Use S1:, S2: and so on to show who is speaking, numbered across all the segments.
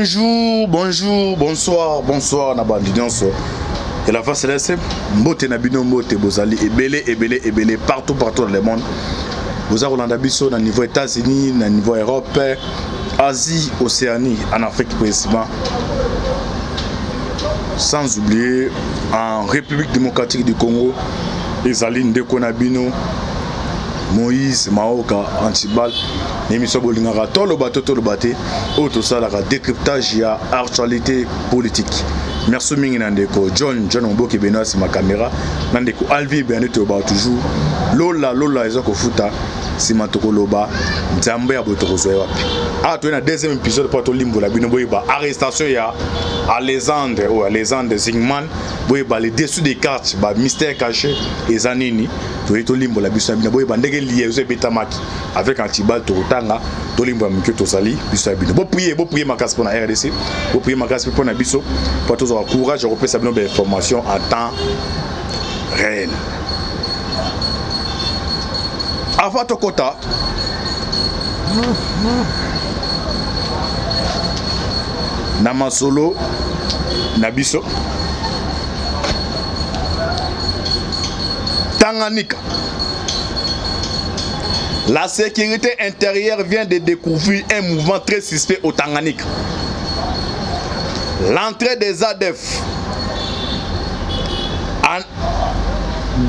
S1: Bonjour, bonsoir, na bandinonso. Et la face céleste, mbote na bino mbote bozali ebele partout dans le monde. Vous avez Hollande biso na niveau États-Unis, na niveau Europe, Asie, Océanie, en Afrique principalement. Sans oublier en République démocratique du Congo, Ezaline de Konabino, Moïse Maoka Antibal, émission Bolingara, tout le bateau, auto ça la décryptage ya actualité politique. Merci Minginandeko, John Omboki Benoît c'est ma caméra. Nandeko Alvi Beneto ba toujours. Lola ezoko futa c'est ma tokoloba. Nzambe ya botoko zoya wapi. Ah tu es na deuxième épisode pour to limbo la bino boyeba arrestation ya Alexandre Zingman boyeba les dessous des cartes ba mystère caché ezanini. Tu es to limbo la biso bino boyeba ndenge lié zo betamaki avec Antibal Torotanga to limbo mike to sali biso bino. Bo prier makasi pour na RDC. Bo prier makasi pour na biso pour tous avoir courage de repérer sa bonne information en temps réel. Avant to kota Namasolo Nabiso Tanganyika. La sécurité intérieure vient de découvrir un mouvement très suspect au Tanganyika. L'entrée des ADF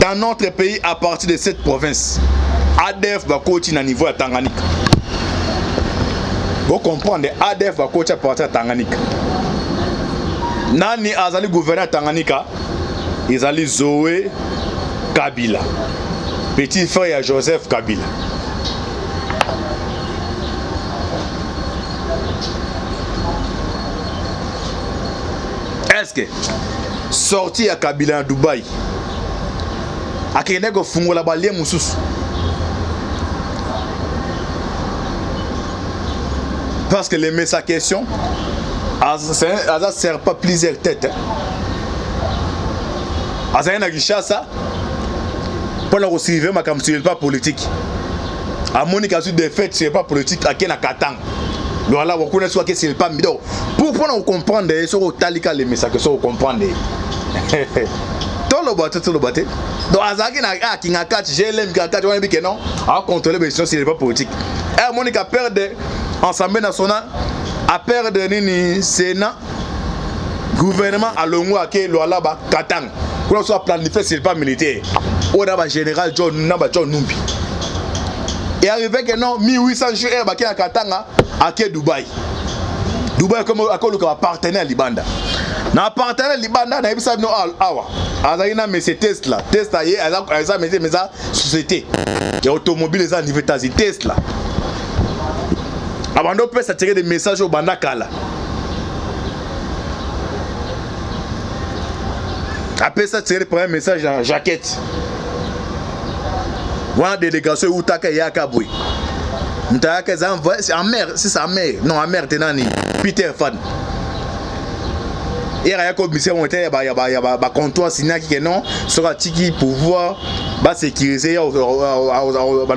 S1: dans notre pays à partir de cette province. ADF va continuer à niveau à Tanganyika. Vous comprenez, ADF va continuer à partir de Tanganyika. Nani azali gouverneur Tanganyika, Izali Zoé Kabila, petit frère à Joseph Kabila. Est-ce que sorti à Kabila à Dubaï, à Kenego Fungola Balie Moussous? Parce que les messages question, ça ne sert pas plusieurs têtes. Ça n'a ça pour nous suivre ma comme c'est pas politique. À Monica sur des faits c'est pas politique à Kena Katang. Voilà, vous connaissez soit que c'est pas mido. Pour nous comprendre, il faut talika les messages que vous comprendre. Tout le bateau. Donc Azaki na kinga kat, GLM kinga kat, on a dit que non, à contrôler les questions c'est pas politique. Et Monica perd Assemblée nationale a perdre nini Sénat gouvernement à longo ake loala ba Katang. Pour soit planifié c'est pas militaire. On a ba général John Numbi. Et arrivé que non 1800 jours ba ki na Katanga ake Dubaï comme akolo ka partenaire Libanda. Na partenaire Libanda na ebisa no awa. Azalina mais c'est Tesla yé aza mais ça société. Et automobile les niveau États-Unis Tesla. Avant de faire tirer des messages au Bandakala. Après ça, tirer un message en jaquette. Voilà délégation où t'as qu'à Yakaboui. C'est en mer, c'est sa mère. Non, en mer, t'es nani. Peter Fan. Et il y a un commissaire qui a comptoir signé qui non, sera tiki pouvoir sécuriser au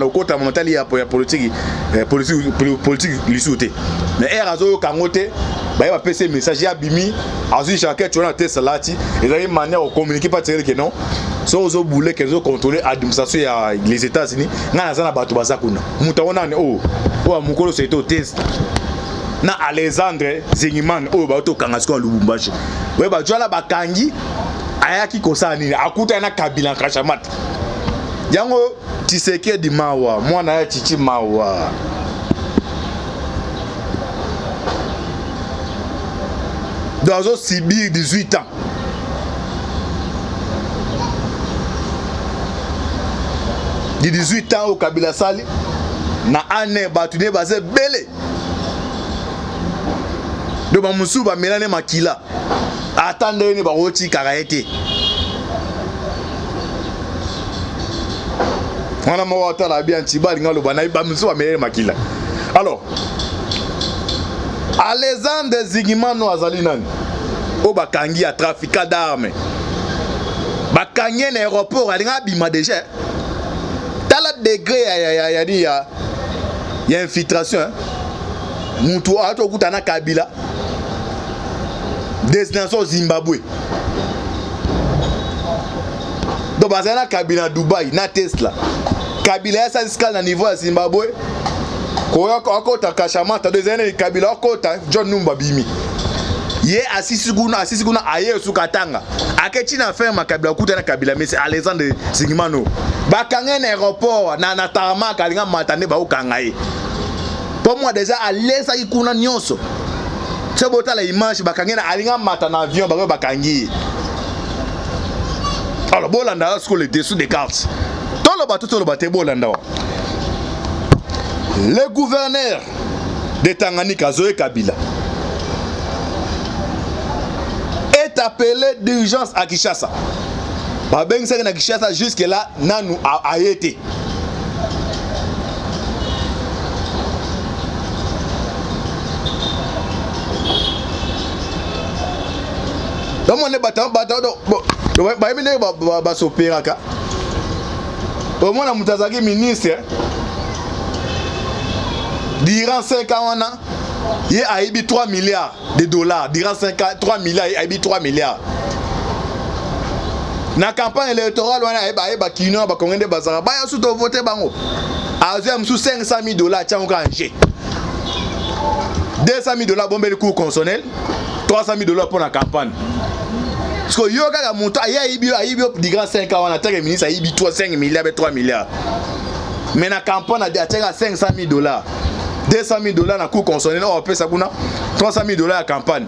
S1: côté mental pour la politique lui souhaiter. Mais il y a un kangote, il y a un PC message à Bimi, à une jaquette tu as un test salati, et il y a une manière de communiquer pas tirer que non. So aux boulets qu'ils ont contrôlé l'administration les États-Unis, n'a pas battu basakuna. Mutaona oh mukolo c'est au test. Na Alexandre Zingman o ba to kangasko Lubumbashi. We ba jwala ba kangi ayaki kosani akuta na Kabila Kashamat. Yango Tshisekedi mawa, mwana ya Chichi mawa. Dans au Sibir 18 ans. De 18 ans au Kabila Sali na ane batune basé belé. De Mamoussou ba melane makila. Attendre ni ba roti karaete. On a mawata la bien Antibal ngalo ba na ba Mamoussou ba melane makila. Alors Alexandre Zingimano azali nani? O ba kangi a trafic d'armes. Ba kangi na aéroport alinga bima déjà. Tala degré ya infiltration. Mutu ato kutana Kabila. destination Zimbabwe. Donc bazana Kabila Dubaï na Tesla. Kabila ça escale na niveau à Zimbabwe. Ko akota kashamata deuxième Kabila akota John Numba Bimi. Ye asisi kuna aye sukatanga. Akechi na ferme Kabila kuta na Kabila mais c'est Alexandre Zingimano. Bakanga na aéroport na tarama kalinga matane ba ukangaye. Pour moi déjà alesa ikuna nyonso. C'est bota la image bakanga na alinga mata na avion ba bakangi. Alors bolanda sur le dessous des cartes. Dans le bateau bolanda. Le gouverneur de Tanganyika Zoé Kabila est appelé d'urgence à Kinshasa. Babeng c'est à Kinshasa jusque là nanu a été. Donc on est battant ba s'opéraka. Au moins na mutazaki ministre durant 5 ans il a eu 3 milliards de dollars durant 5 ans 3 milliards il a eu 3 milliards. Na campagne électorale on a kino ba kongende bazara ba ya suto voter bango. Azem sous 500 000 dollars tiens on kanje. 200 000 dollars bombe le cours constitutionnel, 300 000 dollars pour la campagne. Parce que yoga la montant il y a eu du grand 5 ans on a terminé ministre il y a eu 5 milliards 3 milliards. Mais la campagne a atteint 500 000 dollars. 200 000 dollars na cours constitutionnel on peut ça kuna 300 000 dollars la campagne.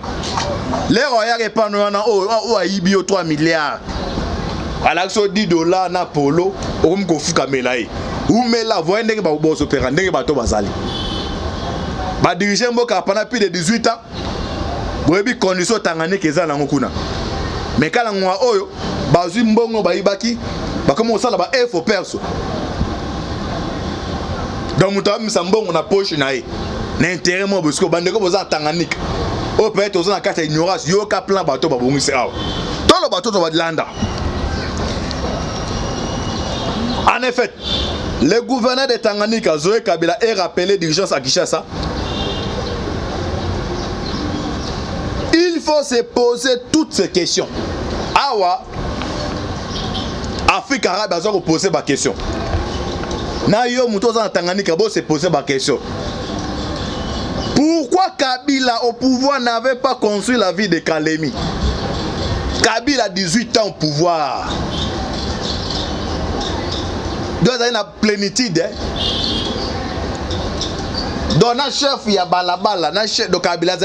S1: Les royaux répandent on a eu 3 milliards. À l'action 10 dollars na polo on me confie kamelaï. Ou mais là voyez ndenge ba boss opéra ndenge bato bazali. Ba diriger mboka pendant plus de 18 ans. Boyebi condition Tanganyika eza nango kuna. Mais kala ngwa oyo bazwi mbongo bayibaki bakoma osala ba effort perso. Donc muta misa mbongo na poche na ye. Na intérêt mo parce que bandeko boza Tanganyika. O peut être oza na kata ignorance yo ka plan bato babongisi awa. Tout le bateau to badlanda. En effet, le gouverneur de Tanganyika, Zoé Kabila, est rappelé d'urgence à Kinshasa. Il faut se poser toutes ces questions. Awa, Afrique arabe a besoin de poser ma question. Na yo mutoza na Tanganyika, bon se poser ma question. Pourquoi Kabila au pouvoir n'avait pas construit la ville de Kalemi? Kabila a 18 ans au pouvoir. Deux années na plénitude. Donc na chef ya balabala, na chef de Kabila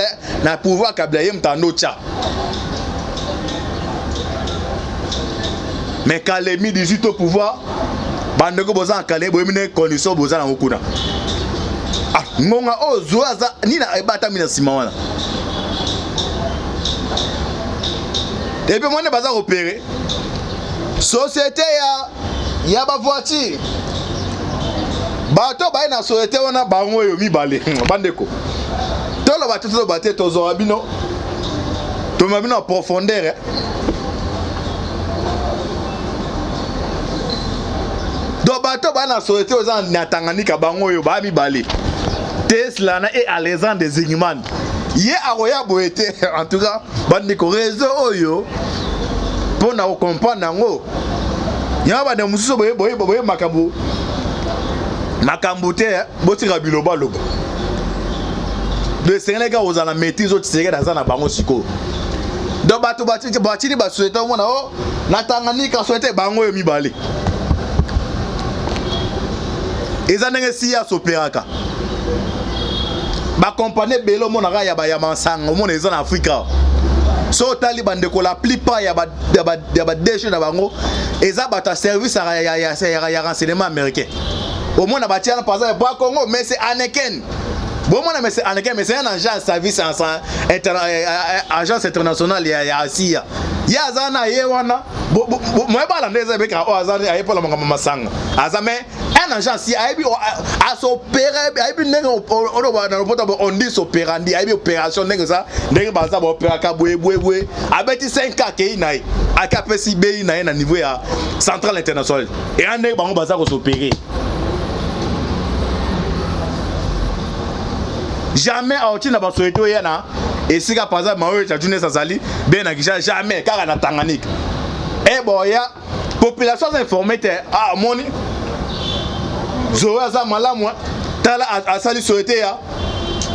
S1: na pouvoir Kabila yem tando cha. Mais Kalemi 18 au pouvoir, bandeko boza Kalemi boyemine condition boza na ngokuna. Ah, ngonga ozoaza ni na ebata mina simawana. Et puis moi ne baza opérer. Société ya ba voiture. Bato ba na société wana bango yo mibale. Bandeko. Tolo bato tozo abino. To mabino en profondeur. Do bato ba na société oza na Tanganyika bango yo ba mibale. Tesla na et Alexandre Zingimano. Ye aroya boete en tout cas bandeko réseau oyo pour na comprendre nango. Yaba de mususo boye makambo te botira biloba loba. De Sénégal aux la maîtrise au Tséré dans na bango siko. Do bato batini ba souhaité mona o na Tanganyika souhaité bango yo mibale. Ezanenge siya sopéraka. Ba compagnie belo mona ga ya ba ya mansanga mona eza na Afrika. So tali bandeko la plupart ya ba déchets na bango eza bata service ya renseignement américain. Au moins na batia par exemple pour Congo mais c'est Aneken. Bon moi mais c'est Aneken mais c'est un agent service agence internationale ya Asia. Ya zana ye wana moi ba la ndeza beka o azana ayepo la masanga. Azame un agent si aibi a s'opérer aibi ndenge on dit s'opérandi aibi opération ndenge ça ndenge baza ba opéra ka bwe abeti 5K ke inai akapesi be inai na niveau ya centrale internationale et ndenge bango baza ko s'opérer. Jamais a otina ba souhaité yana et si par exemple maoyo tchatune sazali ben akisha jamais car na Tanganyika et boya population informée ah moni zoya za malamu tala asali souhaité ya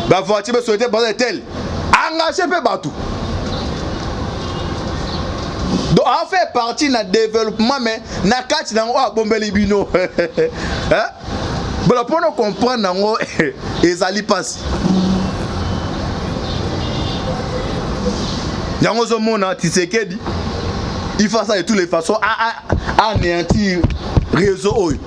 S1: ba voiture be souhaité ba tel engagé pe batou donc en fait partie na développement mais na kati na o bombeli bino hein bon pour nous comprendre nango ezali passe yango zo mona Tshisekedi il fait ça de toutes les façons à anéantir réseau oyo.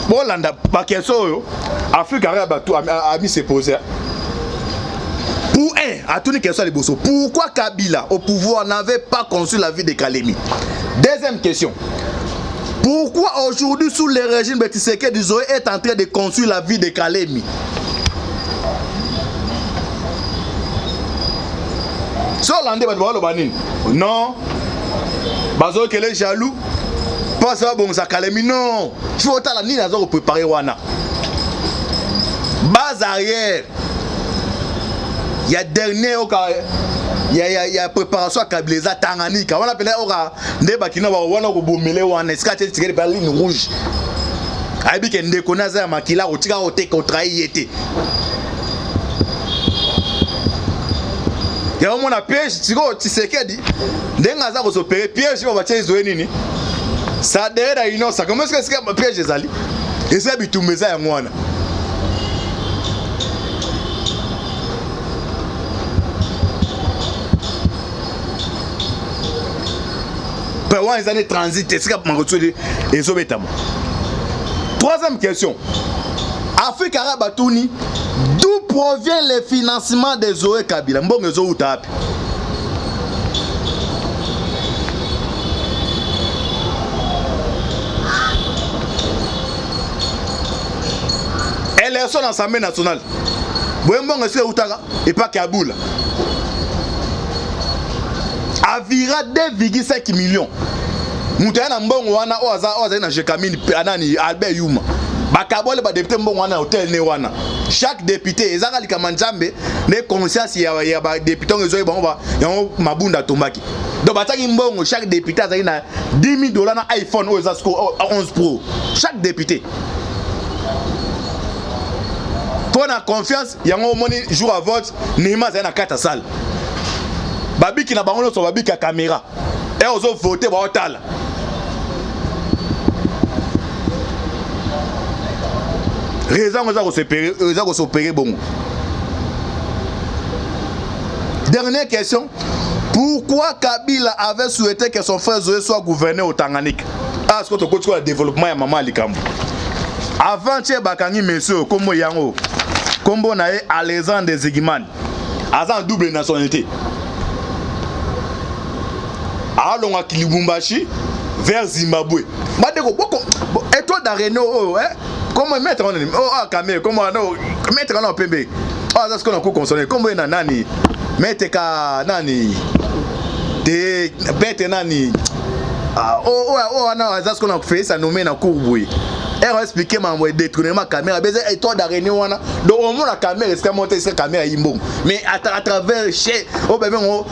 S1: Bon landa ba question oyo Afrique a mis se poser pour à toutes les questions les bosso. Pourquoi Kabila au pouvoir n'avait pas conçu la vie de Kalemi? Deuxième question. Pourquoi aujourd'hui sous le régime de Tshisekedi Zoé est en train de construire la vie de Kalemi? Sur l'andé non. Bazo que les jaloux. Pas ça bon ça Kalemi non. Il faut la ni nazo préparer wana. Base arrière. Il y a dernier il y a préparation à Kabileza Tanganyika. On appelle ora ndeba kina ba wana ko bomele wana skate tigere ba ligne rouge. Aibi ke ndeko na za makila otika ote contrat yete. Ya on a piège tiko Tshisekedi ndenga za ko s'opérer piège ba batie zo nini. Ça derrière inosa comment est-ce que piège ezali? Eza bitumeza ya mwana. Les années transit, troisième question. Afrique arabe Atouni, d'où provient le financement des Zoé Kabila? Mbongo zo utapi. Élection dans l'Assemblée nationale. Mbongo zo utaka et pas Kaboul. Avira 2,5 millions. Moutana mbongo wana oza na Jekamini anani Albert Yuma. Bakabole ba député mbongo wana hôtel ne wana. Chaque député ezaka likamanjambe ne conscience ya ba député ngezo ba yango mabunda tombaki. Donc bataki mbongo chaque député azali na $10,000 na iPhone oza 11 Pro. Chaque député. Pour na confiance yango moni jour à vote Nima za na kata salle. Babiki na bango so babiki ya caméra et ozo voter ba otala raison za ko s'opérer bongo. Dernière question. Pourquoi Kabila avait souhaité que son frère Zoé soit gouverneur au Tanganyika? Ah, est-ce que tu connais le développement ya maman Likambo? Avant Tché Bakangi monsieur comme yango kombo na e Alexandre Zigimani azan double nationalité. Allons à Lubumbashi vers Zimbabwe. Et toi d'Areno, comment mettre en oh Kamé, comment mettre en PB? Ah, c'est ce qu'on a consommé. Comment il y a nani? Mettre ka nani? Des bêtes nani? Oh, non, c'est ce qu'on a fait, ça nous met dans Kourboui. Elle a expliqué ma détournement caméra. Et toi d'Areno, donc au moins la caméra, est-ce qu'elle monte cette caméra Imbo? Mais à travers chez, oh ben on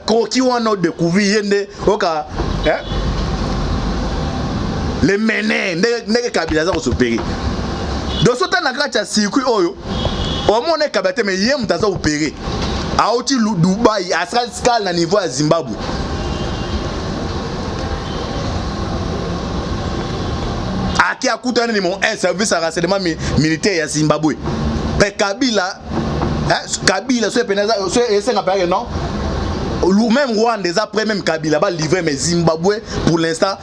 S1: croquis on a découvert oka, les menés, n'est Kabila za opérer. Donc ce temps na grâce à circuit oyo, au moins on est Kabila mais yem taza opérer. A oti Dubaï, à scale na niveau à Zimbabwe. Qui a coûté un service à renseignement militaire à Zimbabwe. Mais Kabila, non? Même Rwanda, après même Kabila, va livrer mais Zimbabwe, pour l'instant,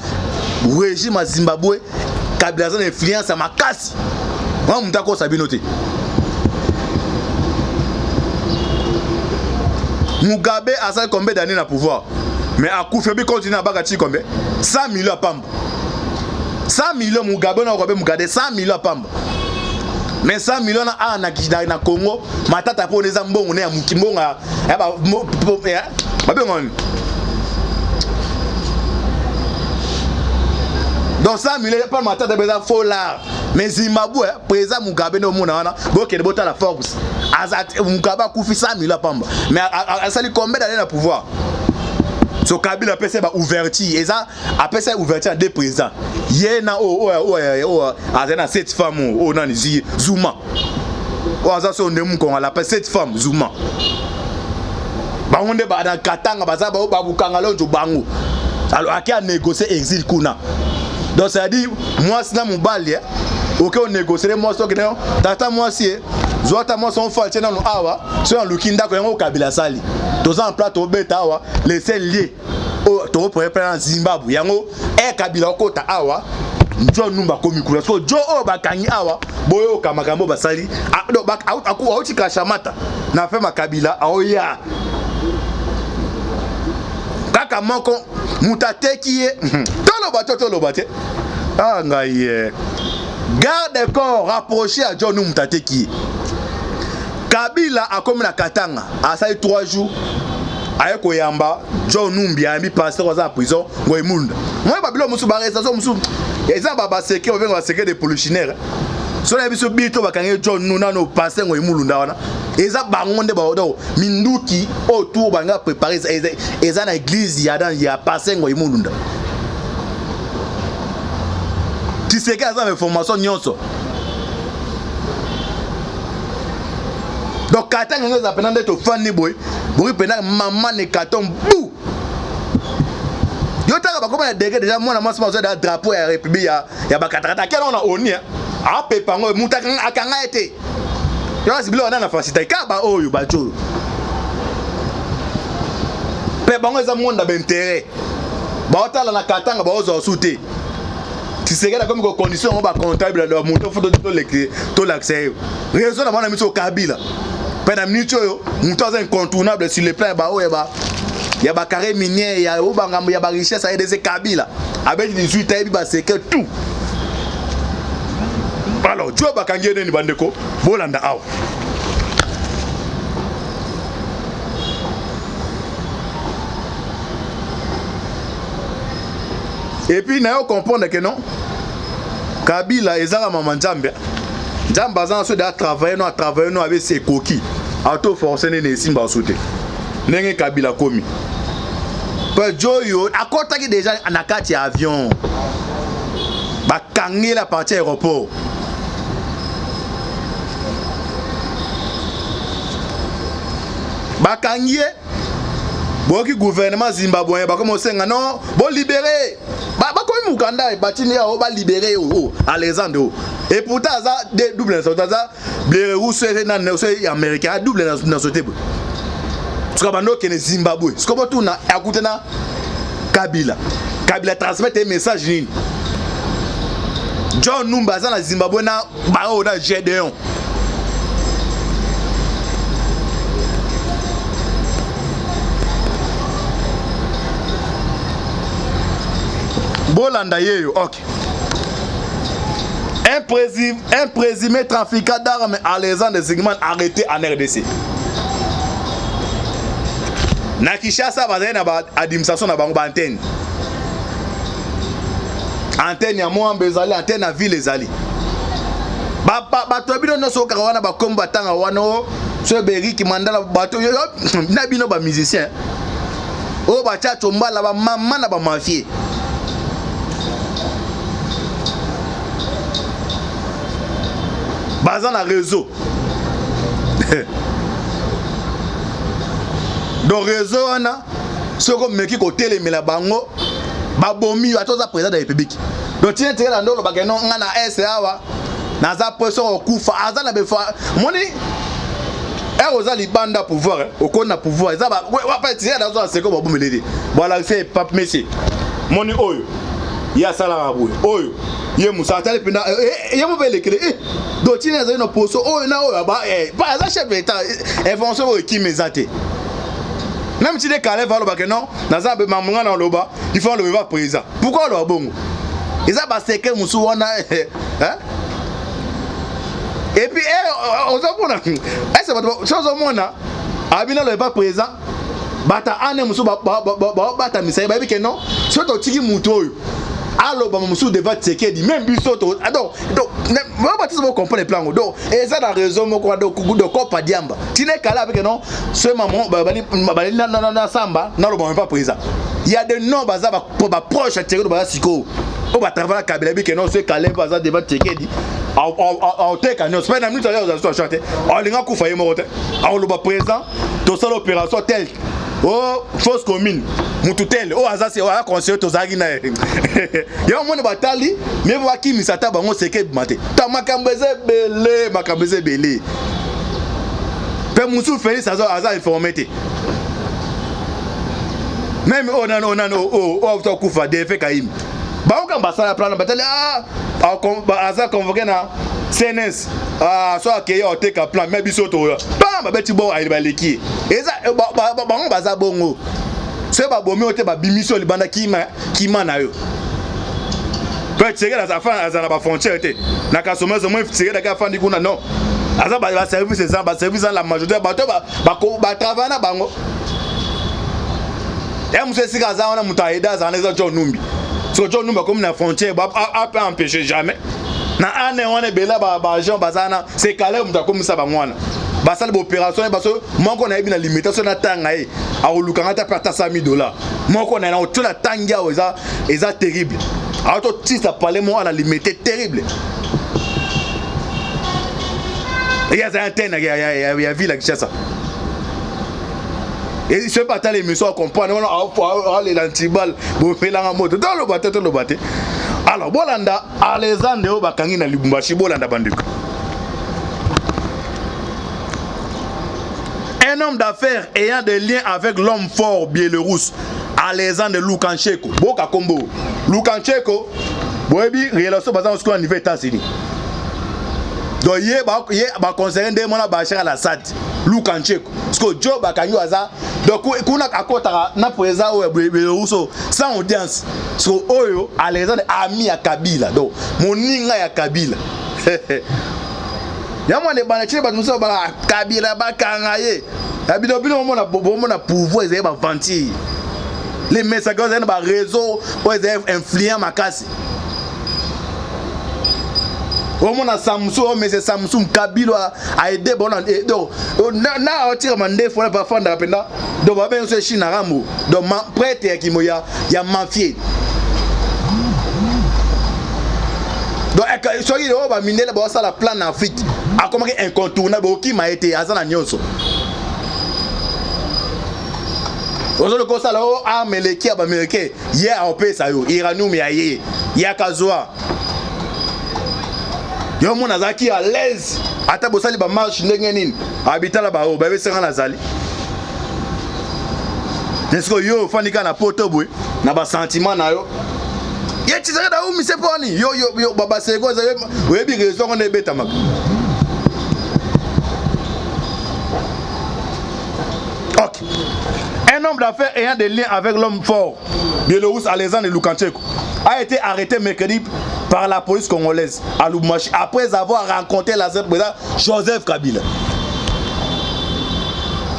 S1: le régime à Zimbabwe, Kabila a une influence à ma casse. Moi, je suis sabinoté. Mugabe a combien d'années dans le pouvoir? Mais à Koufebi continue à bagati combien? 100 millions à Pambo. 100 millions Mugabe na Robert Mugabe 100 millions pamba. Mais 100 millions na Congo, matata po neza mbongo na mukimbonga babengo donc 100 millions pas matin de beza faux là mais Zimbabwe président Mugabe no mona wana boke de bota la force azat Mugabe kufi 100 millions pamba mais ça lui combien d'années na pouvoir so Kabila pese ba ouverture et ça après ça ouverture à deux présidents yena azana cette femme nani Zuma aza so ndemu ko la cette femme Zuma bangonde ba na Katanga baza ba bukanga lonjo bango alors akia négocier exil kuna. Donc ça dit moi c'est dans mon bal OK on négocier moi so que non tata moi si zota moi son falche na no awa so en lukinda ko yango Kabila sali to za en plateau beta awa les seuls liés o to pour prendre Zimbabwe yango Kabila okota awa njo numba komi kula so jo o bakangi awa boyo kamakambo basali do bak aku auti kashamata na fe Kabila aoya kaka moko mutateki ye tolo bate ah ngai garde corps rapproché à John mutateki Kabila a comme na Katanga a ça 3 jours aye ko yamba John Numbi a mis passer aux prison ngoimunda moi babilo musu baresa so musu eza baba seke o venga seke de polichinere so na biso bito bakange John Nuna no passer ngoimulunda wana eza bangonde ba odo minduki autour banga préparer eza na église ya dans ya passer ngoimulunda tu sais que ça information nyonso donc Katanga nous appelons d'être fan ni boy boy pena maman ne katon bou yo taka ba comme na dégué déjà moi na moi c'est un drapeau ya république ya ba katakata quel on a oni a pepango mutaka akanga été yo asibilo na facilité ka ba oyo ba jo pe bango za monde d'intérêt ba otala na Katanga ba ozo souté tu sais que comme condition on va comptable dans mon photo to l'accès raison na bana miso Kabila pendant minute yo muto za incontournable sur le plan ba oyo ba ya ba carré minier ya obanga ya ba richesse a des Kabila avec 18 ans ba c'est que tout alors tu ba kangene ni bandeko bolanda aw et puis na yo comprendre que non Kabila ezala mama Nzambe Nzambe za so da travailler no avec ses coquilles auto forcer ne simba sauter ndenge Kabila komi pe joyo akota ki déjà na kati avion ba kangi la partie aéroport ba kangi boki gouvernement zimbabwéen ba comme senga non bon libérer ba comme Uganda et batini ya ba libérer Alexandre et pourtant ça de double nationalité ça blé russe na nationalité américain double nationalité parce que bando que Zimbabwe ce que tout na écouter na Kabila transmettre un message ni John Numba za na Zimbabwe na ba o na Gédéon Bolanda yeyo, ok. Un présumé trafiquant d'armes à Alexandre Zingman arrêté en RDC. Na Kinshasa bazali na ba administration na bango ba antenne. Antenne ya Mwamba ezali, antenne na ville ezali. Ba to bino no so karawana ba komba tanga wana so Beriki Mandala bato na bino ba musicien. O ba cha tombala ba mama na ba mafie. Bazan na réseau. Donc réseau on a ce comme meki ko télémela bango babomi atoza président de la République. Donc tiens la ndolo bageno ngana SA wa na za pression okufa azana be fa moni oza libanda pouvoir okona pouvoir za ba wa pa tirer dans un second babomelede. Voilà c'est pape Messi. Moni oyo ya sala rabu oyo ye musa tale penda ye mo belekele do tina za no poso oyo na oyo ba ba za chef d'état information o ki mezate même si les calés va lo ba que non na za be mamunga na loba il faut le ba président pourquoi lo bongo eza ba secret musu wana hein et puis on se pona est-ce que chose au monde abina le pas présent bata ane musu bata misai ba bike non soto tiki muto allo ba musu devant Tshisekedi même biso to donc va pas tout comprendre les plans donc et ça la raison moko de kopa diamba tine kala avec non ce maman bali na samba na lo ba pas présent il y a des noms baza ba proche à Tshisekedi ba siko o ba travailler Kabila bike non ce kala baza devant Tshisekedi au teka non c'est pas une minute là on chanter on linga ku faye moko te on lo ba présent to ça l'opération telle oh fausse commune mutu tel oh aza c'est wa conseiller to zagi na yo moni batali mais ba kimisa ta bango seke mate ta makambeze belé pe musu Félix aza informé te même oh to kufa de fe kaim ba on kan basala plan batali aza convoqué na CNS so akeye o teka plan mais biso to ba beti bo ay baleki eza ba baza bongo se ba bomi o te ba bimission libanda kima na yo peut tirer dans affaire à la frontière te na kasomeza mo tirer daga fandi kuna non aza ba service ça ba service la majorité ba travailler na bango et monsieur sika za wana mutaida za neza John Numbi so John Numbi comme na frontière ba peut empêcher jamais na ane wana bela ba gens bazana c'est calé mta comme ça ba mwana ba sala opération ba so moko na ebina limitation na tanga e a olukanga ta pata $100 moko na o tula tanga eza terrible a to tisa parler mo à la limité terrible il y a un antenne il y a ville à Kinshasa et ce pas les émissions comprendre on les l'antibal bo pelanga moto dans le bateau alors bolanda Alexandre bakangi na Lubumbashi bolanda banduka un homme d'affaires ayant des liens avec l'homme fort biélorusse Alexandre Loukachenko boka kombo Loukachenko boyebi relation bazan ko niveau États-Unis donc ye ba conseiller de mona Bachar al-Assad Loukachenko parce que Joe bakangi aza donc kuna akota na président o biélorusse sans audience so oyo Alexandre ami ya Kabila donc moninga ya Kabila yamwa ne bana chile ba muso ba Kabila bakanga ye abino bino mona pouvoir ezeba vantir les messages ba réseau o ezeba influent makasi omona Samsung mais c'est Samsung Kabila a aidé bon donc na otira mande fona ba fanda penda donc ba ben so China rambo donc prêtre ya kimoya ya mafie donc soki o ba minele ba sala plan en Afrique a comment incontournable qui m'a été azana nyonso ozolo ko sala o armeleki ba américain hier au pesa yo iranium ya ye ya kazwa yo mona zaki à l'aise ata bosali ba marche ndenge nini habitala ba o ba besenga nazali nesko yo fanika na poto boy na ba sentiment na yo ye tizaka da umi seponi yo baba sego za we bi raison on ebeta mak OK un homme d'affaires ayant des liens avec l'homme fort biélorusse Alexandre Loukachenko a été arrêté mercredi par la police congolaise à Lubumbashi après avoir rencontré l'ancien président Joseph Kabila.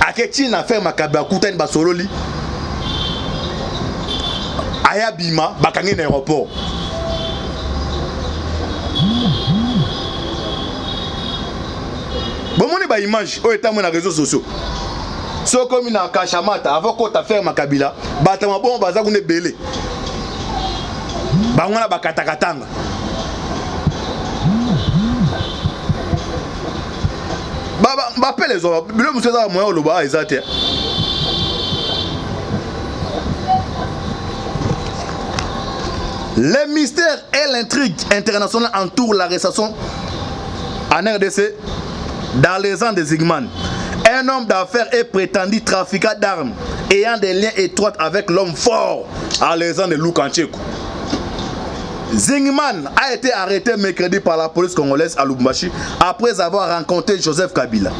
S1: Aketi na fait makaba kutani basololi. Aya bima bakangi na aéroport. Bon moni ba image o eta mo na réseaux sociaux. So comme na Kashamata avant qu'on t'a fait makabila, batama bon baza kune belé. Bangwana bakatakatanga. Ba appelle les hommes. Le monsieur ça moyen loba exact. Les mystères et l'intrigue internationale entourent l'arrestation en RDC d'Alexandre Zingman, un homme d'affaires et prétendu trafiquant d'armes ayant des liens étroits avec l'homme fort Alexandre Loukachenko. Zingman a été arrêté mercredi par la police congolaise à Lubumbashi après avoir rencontré Joseph Kabila.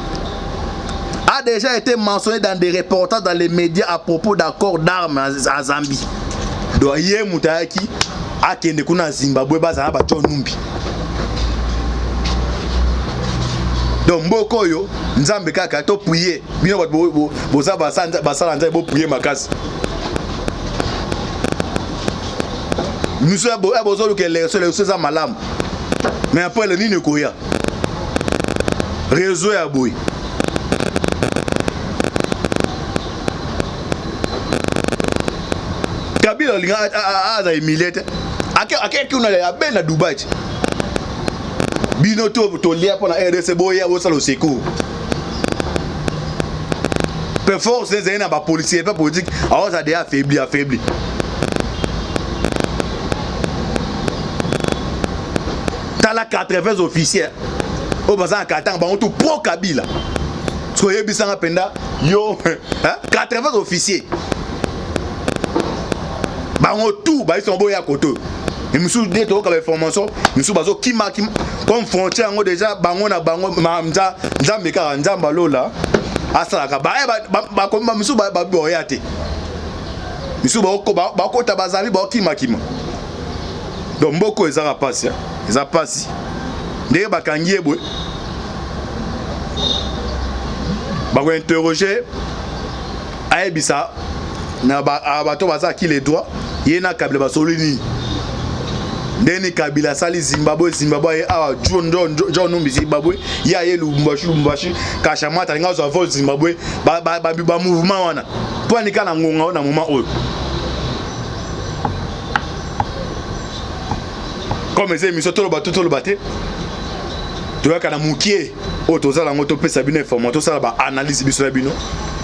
S1: A déjà été mentionné dans des reportages dans les médias à propos d'accords d'armes en Zambie. Doye Moutaki a kende kuna Zimbabwe bazana ba John Numbi. donc mboko yo nzambe kaka to prier bino boza basala nzambe bo prier makasi nous avons que les choses à malam mais après le nini koya réseau ya boy Kabila linga a emilete ake kuna ya ben na Dubai bino to lia pona RDC boya wo salo secours per force les na ba policier pas politique alors ça déjà affaibli tala 80 officiers au bazan katang ba on tout pro Kabila soyez bisanga penda yo 80 officiers bango tout ba ils sont boya koto et monsieur dit to ka information monsieur bazo kima comme frontière ngo déjà bango na bango mza nzambeka nzamba lola asala ka ba ko monsieur ba boya te monsieur ba ko ta bazali ba kima donc mboko ezaka pasi eza pasi ndenge bakangi ebwe bako interroger ayebisa na bato baza ki les droits yena Kabila basolini ndeni Kabila sali Zimbabwe awa John Numbi Zimbabwe ya ye Lubumbashi kashamata ngazo avol Zimbabwe ba mouvement wana po anika na ngonga na moment oyo comme ces émissions tolo baté to yaka na mukie o tozala ngo to pesa bino information to sala ba analyse biso bino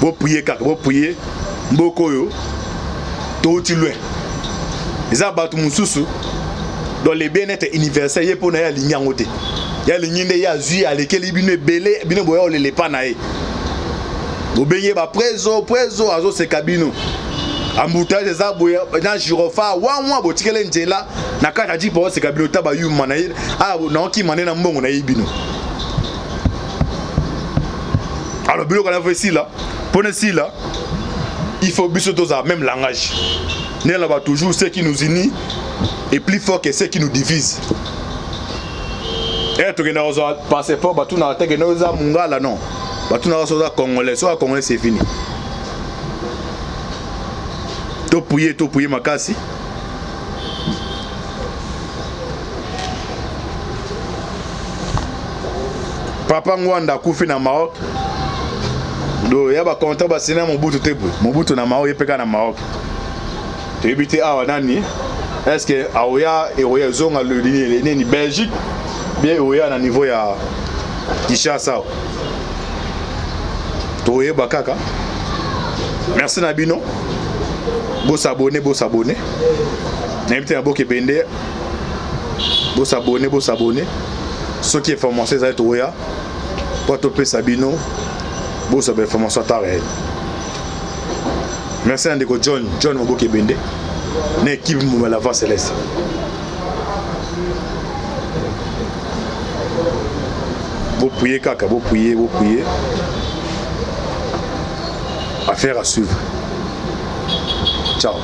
S1: bo prier kaka bo prier mboko yo to ti loin eza batu mususu dans les bien-être universel ye pona ya lingi ngote ya lingi nde ya zui alekeli bino ebele bino boya olele pa na ye obenye ba prezo azo se kabino ambutage eza boya na girofa wa botikele njela na kata di po se kabino taba yuma na ye na oki manena mbongo na yibino alors bilo kana fait si là pone si là il faut biso toza même langage ne là va toujours ce qui nous unit est plus fort que ce qui nous divise et to kena ozo passer fort batu na teke no za mungala non batu na ozo congolais c'est fini to pouiller makasi papa ngwanda kufi na Maroc do ya ba contrat ba sina Mobutu na Maroc yepeka na Maroc to ebité awa nani est-ce que aoya zonga le ni Belgique bien oya na niveau ya Kinshasa to yeba kaka merci na bino bo s'abonner na invité na boke bende bo s'abonner ce qui est formation ça to oya pour to pesa bino bo sa information ta réel merci à ndeko John Moboke Bende na équipe Moumela Voix Céleste vous priez kaka vous priez affaire à suivre ciao.